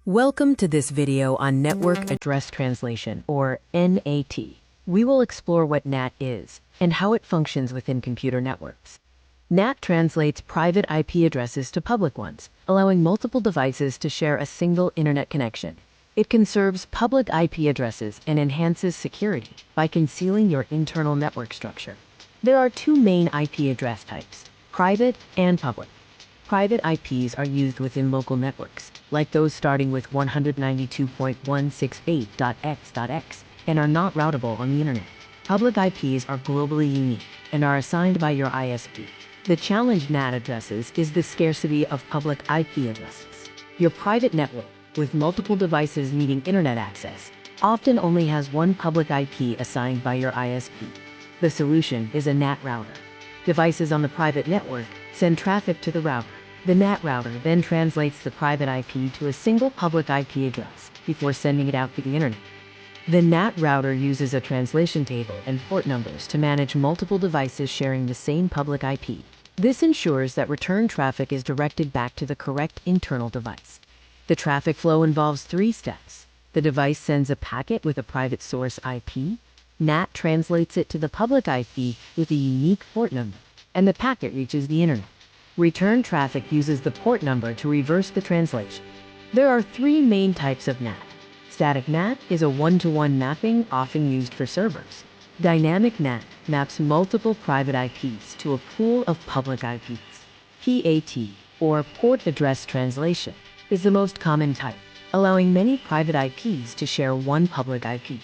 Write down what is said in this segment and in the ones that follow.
Welcome to this video on Network Address Translation, or NAT. We will explore what NAT is and how it functions within computer networks. NAT translates private IP addresses to public ones, allowing multiple devices to share a single internet connection. It conserves public IP addresses and enhances security by concealing your internal network structure. There are two main IP address types, private and public. Private IPs are used within local networks, like those starting with 192.168.x.x, and are not routable on the internet. Public IPs are globally unique and are assigned by your ISP. The challenge NAT addresses is the scarcity of public IP addresses. Your private network, with multiple devices needing internet access, often only has one public IP assigned by your ISP. The solution is a NAT router. Devices on the private network send traffic to the router. The NAT router then translates the private IP to a single public IP address before sending it out to the internet. The NAT router uses a translation table and port numbers to manage multiple devices sharing the same public IP. This ensures that return traffic is directed back to the correct internal device. The traffic flow involves three steps. The device sends a packet with a private source IP, NAT translates it to the public IP with a unique port number, and the packet reaches the internet. Return traffic uses the port number to reverse the translation. There are three main types of NAT. Static NAT is a one-to-one mapping often used for servers. Dynamic NAT maps multiple private IPs to a pool of public IPs. PAT, or Port Address Translation, is the most common type, allowing many private IPs to share one public IP.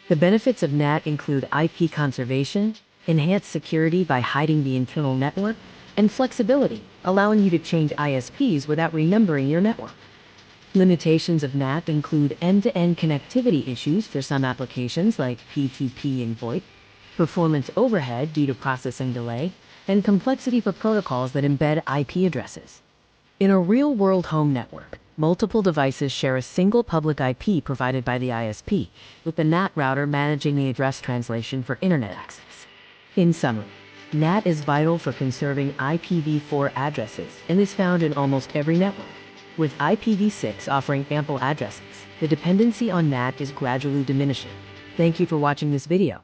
The benefits of NAT include IP conservation, enhanced security by hiding the internal network, and flexibility, allowing you to change ISPs without remembering your network. Limitations of NAT include end-to-end connectivity issues for some applications like PTP and VoIP, performance overhead due to processing delay, and complexity for protocols that embed IP addresses. In a real-world home network, multiple devices share a single public IP provided by the ISP, with the NAT router managing the address translation for internet access. In summary, NAT is vital for conserving IPv4 addresses and is found in almost every network. With IPv6 offering ample addresses, the dependency on NAT is gradually diminishing. Thank you for watching this video.